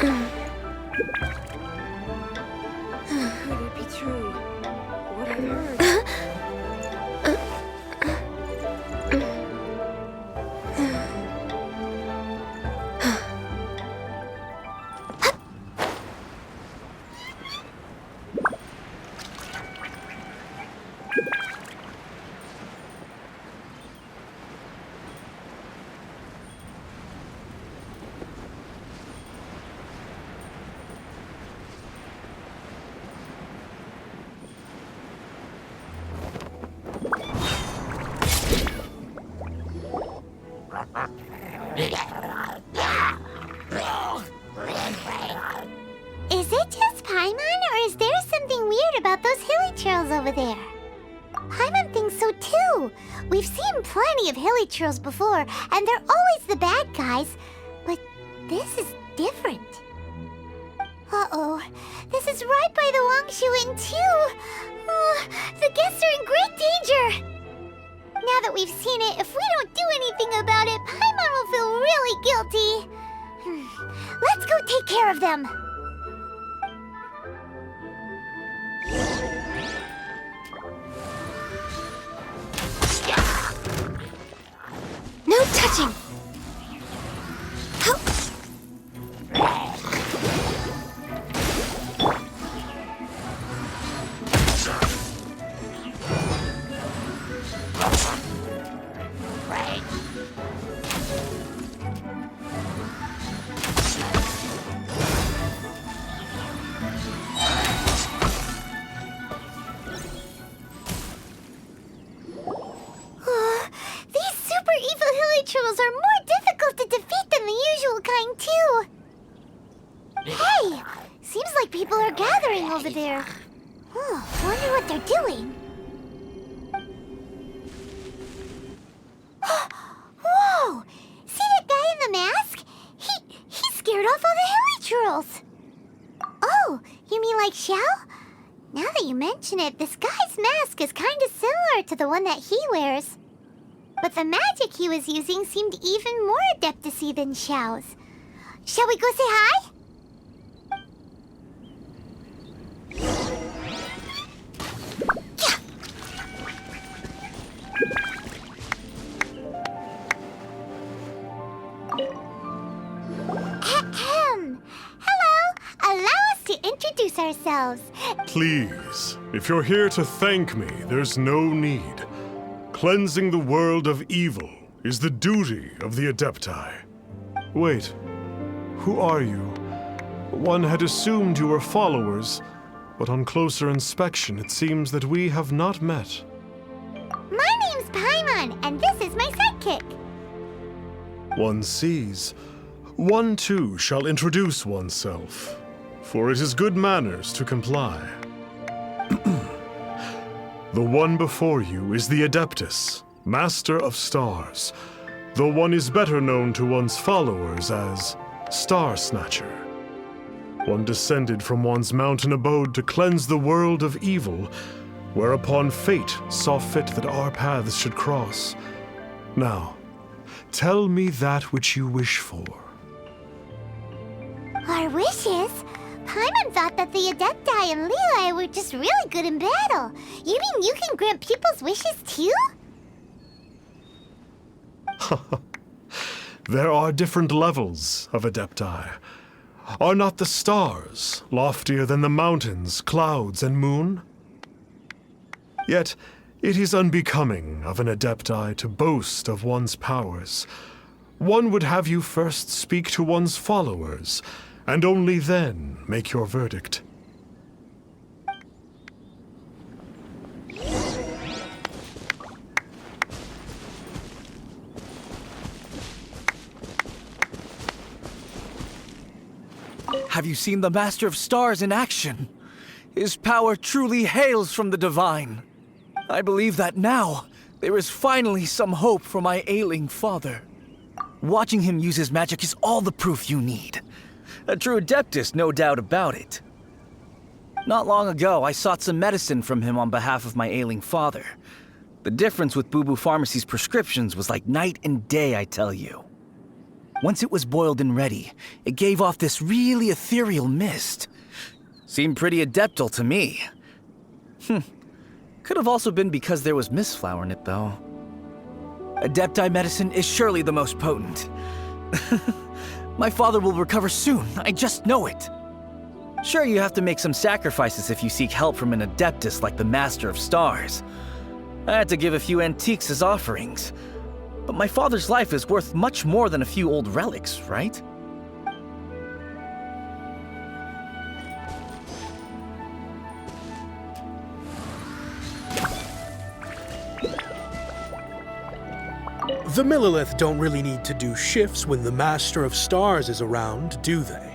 Could it be true? What I've heard? Is it just Paimon, or is there something weird about those hilly trails over there? Paimon thinks so too. We've seen plenty of hilly trails before, and they're always the bad guys. But this is different. Uh-oh. This is right by the Wangshu Inn too. The guests are in great danger. Now that we've seen it, if we don't do anything about it, Paimon will feel really guilty. Let's go take care of them. No touching! Trolls are more difficult to defeat than the usual kind, too. Hey! Seems like people are gathering over there. Wonder what they're doing. Whoa! See that guy in the mask? He scared off all the hilly trolls. Oh, you mean like Xiao? Now that you mention it, this guy's mask is kind of similar to the one that he wears. But the magic he was using seemed even more adeptacy than Xiao's. Shall we go say hi? Yeah. Ahem. Hello. Allow us to introduce ourselves. Please, if you're here to thank me, there's no need. Cleansing the world of evil is the duty of the Adepti. Wait, who are you? One had assumed you were followers, but on closer inspection it seems that we have not met. My name's Paimon, and this is my sidekick. One sees. One too shall introduce oneself, for it is good manners to comply. The one before you is the Adeptus, Master of Stars, though one is better known to one's followers as Star Snatcher. One descended from one's mountain abode to cleanse the world of evil, whereupon fate saw fit that our paths should cross. Now, tell me that which you wish for. Our wishes? Paimon thought that the Adepti and Leela were just really good in battle. You mean you can grant people's wishes too? There are different levels of Adepti. Are not the stars loftier than the mountains, clouds, and moon? Yet, it is unbecoming of an Adepti to boast of one's powers. One would have you first speak to one's followers, and only then make your verdict. Have you seen the Master of Stars in action? His power truly hails from the divine. I believe that now, there is finally some hope for my ailing father. Watching him use his magic is all the proof you need. A true Adeptus, no doubt about it. Not long ago, I sought some medicine from him on behalf of my ailing father. The difference with Boo Boo Pharmacy's prescriptions was like night and day, I tell you. Once it was boiled and ready, it gave off this really ethereal mist. Seemed pretty adeptal to me. Could have also been because there was mist flower in it, though. Adepti medicine is surely the most potent. My father will recover soon, I just know it. Sure, you have to make some sacrifices if you seek help from an adeptus like the Master of Stars. I had to give a few antiques as offerings. But my father's life is worth much more than a few old relics, right? The Millilith don't really need to do shifts when the Master of Stars is around, do they?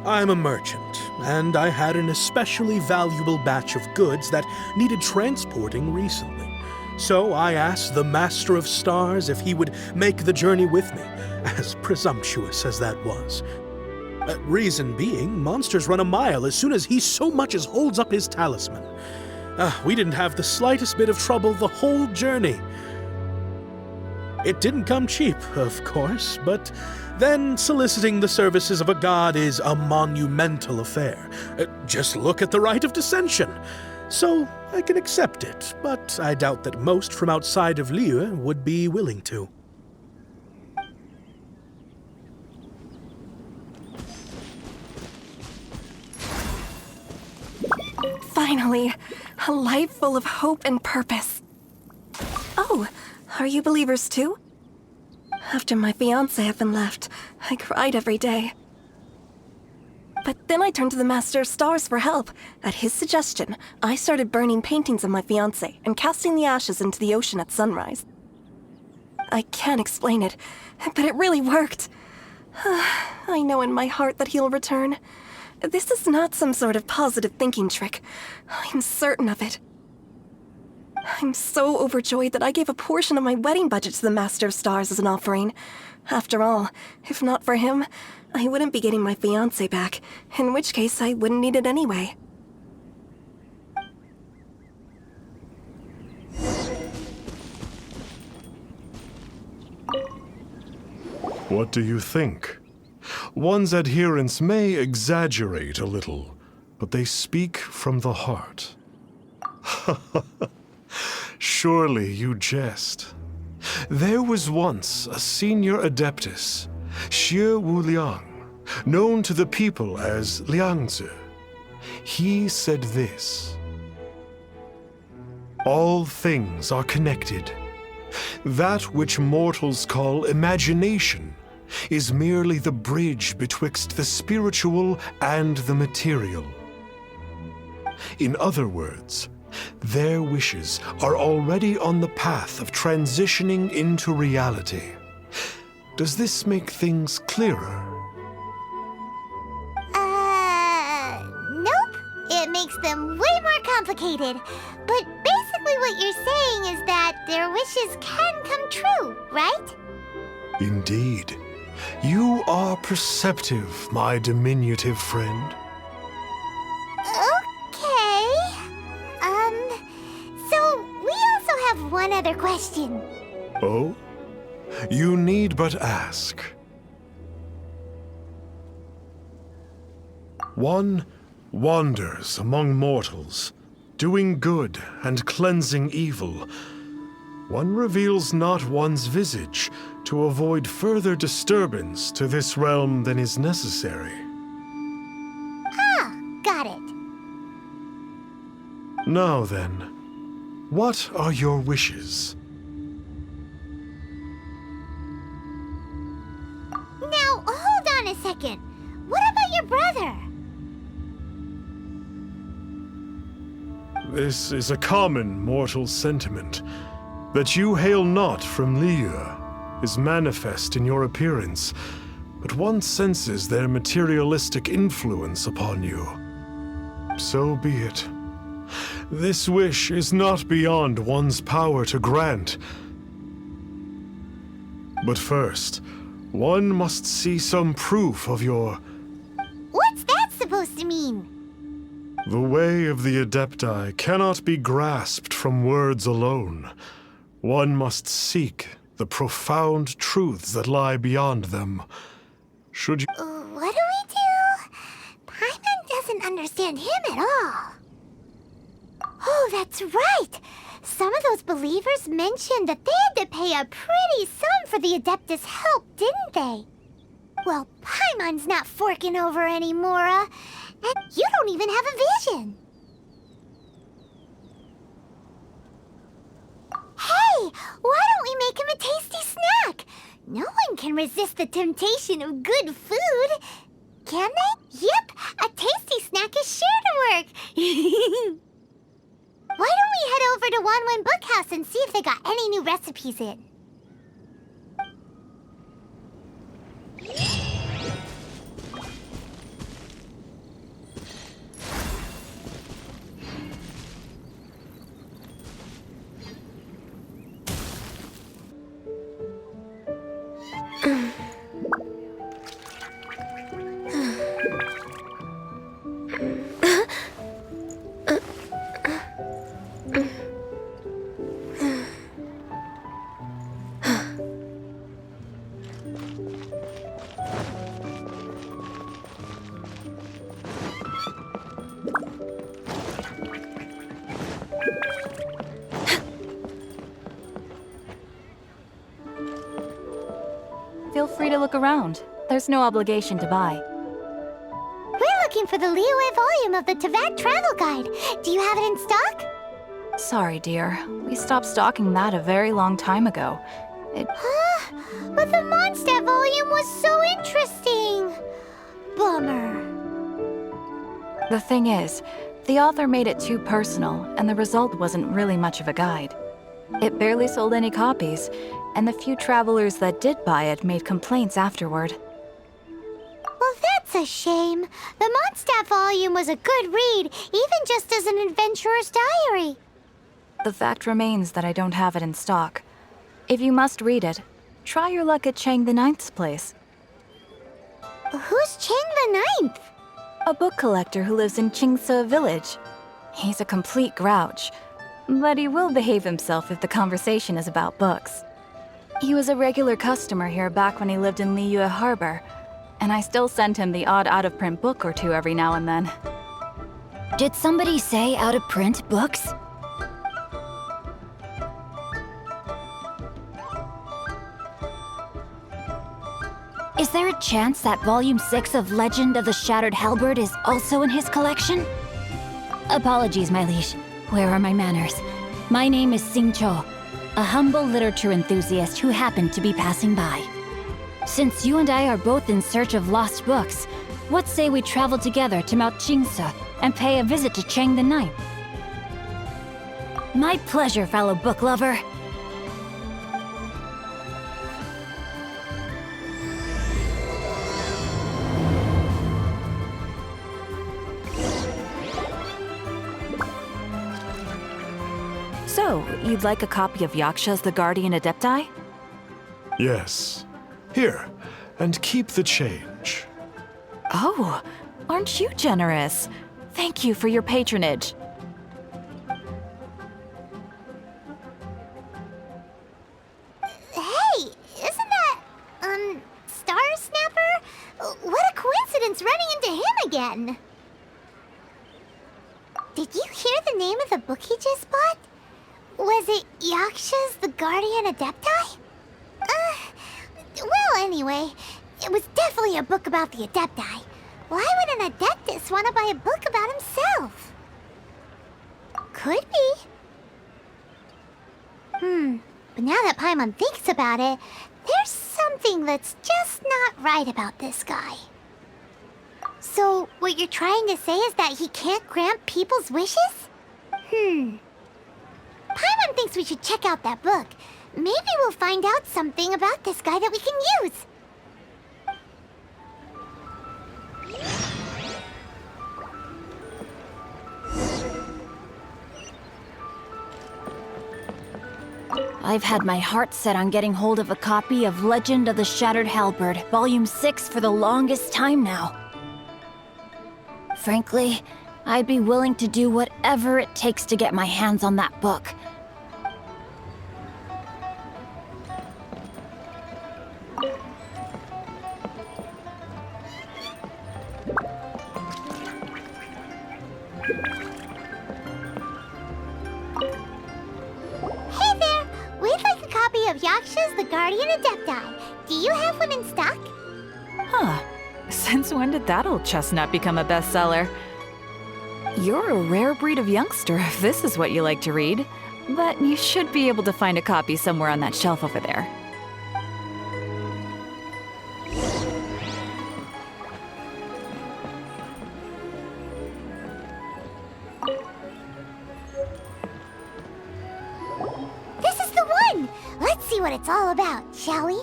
I'm a merchant, and I had an especially valuable batch of goods that needed transporting recently. So I asked the Master of Stars if he would make the journey with me, as presumptuous as that was. Reason being, monsters run a mile as soon as he so much as holds up his talisman. We didn't have the slightest bit of trouble the whole journey. It didn't come cheap, of course, but then soliciting the services of a god is a monumental affair. Just look at the Rite of Dissension. So I can accept it, but I doubt that most from outside of Liyue would be willing to. Finally, a life full of hope and purpose. Oh, are you believers too? After my fiancé had been left, I cried every day. But then I turned to the Master of Stars for help. At his suggestion, I started burning paintings of my fiancé and casting the ashes into the ocean at sunrise. I can't explain it, but it really worked. I know in my heart that he'll return. This is not some sort of positive thinking trick. I'm certain of it. I'm so overjoyed that I gave a portion of my wedding budget to the Master of Stars as an offering. After all, if not for him, I wouldn't be getting my fiancé back, in which case I wouldn't need it anyway. What do you think? One's adherents may exaggerate a little, but they speak from the heart. Surely you jest. There was once a senior adeptus, Xie Wuliang, known to the people as Liangzi. He said this: all things are connected. That which mortals call imagination is merely the bridge betwixt the spiritual and the material. In other words, their wishes are already on the path of transitioning into reality. Does this make things clearer? Nope. It makes them way more complicated. But basically what you're saying is that their wishes can come true, right? Indeed. You are perceptive, my diminutive friend. Okay. So we also have one other question. Oh? You need but ask. One wanders among mortals, doing good and cleansing evil. One reveals not one's visage to avoid further disturbance to this realm than is necessary. Ah, got it. Now then, what are your wishes? Now, hold on a second. What about your brother? This is a common mortal sentiment. That you hail not from Liyue is manifest in your appearance, but one senses their materialistic influence upon you. So be it. This wish is not beyond one's power to grant. But first, one must see some proof of your... What's that supposed to mean? The way of the Adepti cannot be grasped from words alone. One must seek the profound truths that lie beyond them. Should you... What do we do? Paimon doesn't understand him at all. Oh, that's right! Some of those believers mentioned that they had to pay a pretty sum for the Adeptus' help, didn't they? Well, Paimon's not forking over anymore, and you don't even have a vision. Hey, why don't we make him a tasty snack? No one can resist the temptation of good food. Can they? Yep, a tasty snack is sure to work. Why don't we head over to Wanwen Bookhouse and see if they got any new recipes in? Feel free to look around. There's no obligation to buy. We're looking for the Liyue volume of the Teyvat Travel Guide. Do you have it in stock? Sorry, dear. We stopped stocking that a very long time ago. But the Mondstadt volume was so interesting. Bummer. The thing is, the author made it too personal, and the result wasn't really much of a guide. It barely sold any copies, and the few travelers that did buy it made complaints afterward. Well, that's a shame. The Mondstadt volume was a good read, even just as an adventurer's diary. The fact remains that I don't have it in stock. If you must read it, try your luck at Chang the Ninth's place. Who's Chang the Ninth? A book collector who lives in Qingse village. He's a complete grouch, but he will behave himself if the conversation is about books. He was a regular customer here back when he lived in Liyue Harbor, and I still send him the odd out-of-print book or two every now and then. Did somebody say out-of-print books? Is there a chance that Volume 6 of Legend of the Shattered Halberd is also in his collection? Apologies, my liege. Where are my manners? My name is Sing Cho, a humble literature enthusiast who happened to be passing by. Since you and I are both in search of lost books, what say we travel together to Mount Qingse and pay a visit to Chang the Ninth? My pleasure, fellow book lover. So, you'd like a copy of Yakshas the Guardian Adepti? Yes. Here, and keep the change. Oh, aren't you generous? Thank you for your patronage. Hey, isn't that, Star Snapper? What a coincidence running into him again. Did you hear the name of the book he just bought? Was it Yakshas the Guardian Adepti? Well, anyway, it was definitely a book about the Adepti. Why would an Adeptus want to buy a book about himself? Could be. But now that Paimon thinks about it, there's something that's just not right about this guy. So, what you're trying to say is that he can't grant people's wishes? Paimon thinks we should check out that book. Maybe we'll find out something about this guy that we can use. I've had my heart set on getting hold of a copy of Legend of the Shattered Halberd, Volume 6 for the longest time now. Frankly, I'd be willing to do whatever it takes to get my hands on that book. of Yakshas, the Guardian Adepti. Do you have one in stock? Huh. Since when did that old chestnut become a bestseller? You're a rare breed of youngster if this is what you like to read. But you should be able to find a copy somewhere on that shelf over there. This is the one! Let's see what it's all about, shall we?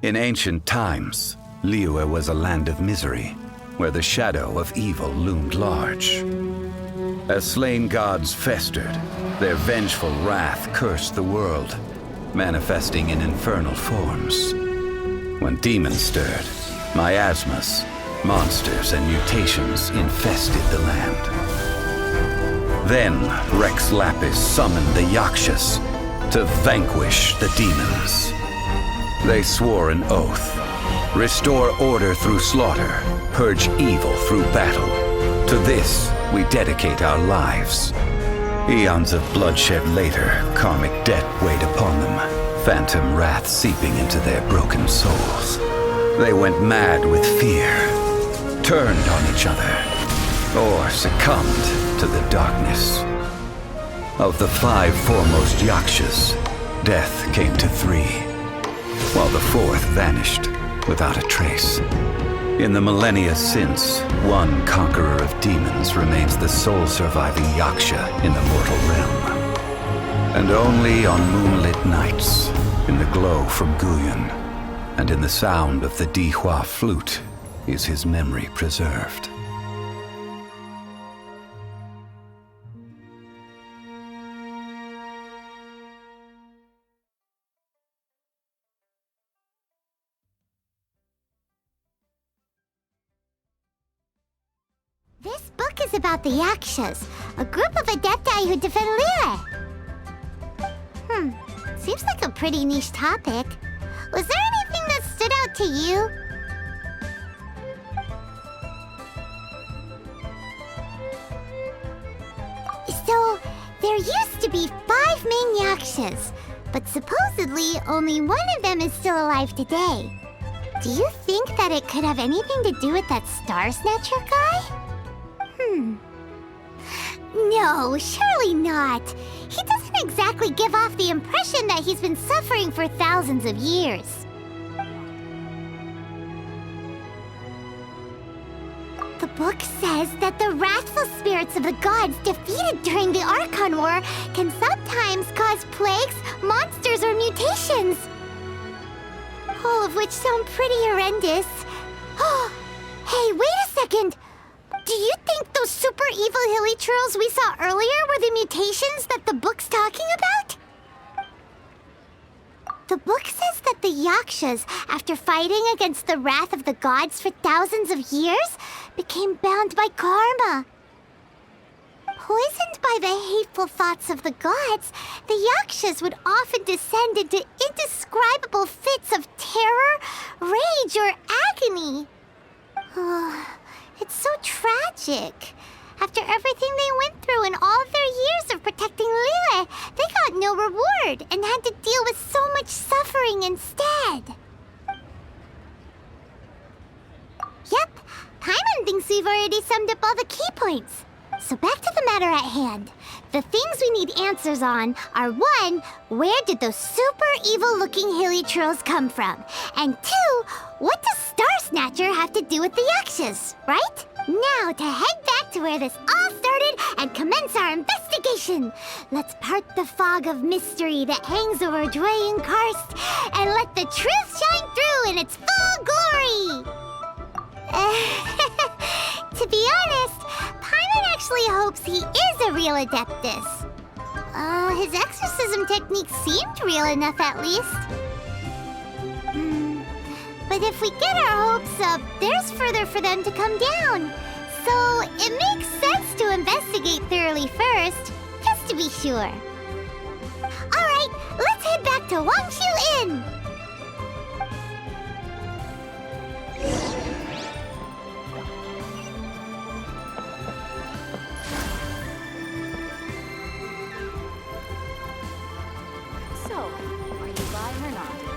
In ancient times, Liyue was a land of misery, where the shadow of evil loomed large. As slain gods festered, their vengeful wrath cursed the world, manifesting in infernal forms. When demons stirred, miasmas, monsters, and mutations infested the land. Then Rex Lapis summoned the Yakshas to vanquish the demons. They swore an oath: restore order through slaughter, purge evil through battle. To this, we dedicate our lives. Eons of bloodshed later, karmic debt weighed upon them, phantom wrath seeping into their broken souls. They went mad with fear, turned on each other, or succumbed to the darkness. Of the 5 foremost Yakshas, death came to 3, while the 4th vanished without a trace. In the millennia since, one conqueror of demons remains the sole surviving Yaksha in the mortal realm. And only on moonlit nights, in the glow from Guyon, and in the sound of the Dihua flute, is his memory preserved. This book is about the Yakshas, a group of adepti who defend Liyue. Seems like a pretty niche topic. Was there anything that stood out to you? So, there used to be 5 main Yakshas, but supposedly only one of them is still alive today. Do you think that it could have anything to do with that Star Snatcher guy? No, surely not. He doesn't exactly give off the impression that he's been suffering for thousands of years. The book says that the wrathful spirits of the gods defeated during the Archon War can sometimes cause plagues, monsters, or mutations. All of which sound pretty horrendous. Hey, wait a second! Do you think those super evil hilly churls we saw earlier were the mutations that the book's talking about? The book says that the Yakshas, after fighting against the wrath of the gods for thousands of years, became bound by karma. Poisoned by the hateful thoughts of the gods, the Yakshas would often descend into indescribable fits of terror, rage, or agony. It's so tragic. After everything they went through in all of their years of protecting Liyue, they got no reward and had to deal with so much suffering instead. Yep, Paimon thinks we've already summed up all the key points. So back to the matter at hand. The things we need answers on are 1, where did those super evil-looking hilly trolls come from? And 2, what does Star Snatcher have to do with the Yakshas, right? Now to head back to where this all started and commence our investigation. Let's part the fog of mystery that hangs over Dwayne Karst and let the truth shine through in its full glory. To be honest, Paimon actually hopes he is a real Adeptus. His exorcism technique seemed real enough at least. But if we get our hopes up, there's further for them to come down. So it makes sense to investigate thoroughly first, just to be sure. Alright, let's head back to Wangshu Inn! So, are you buying or not?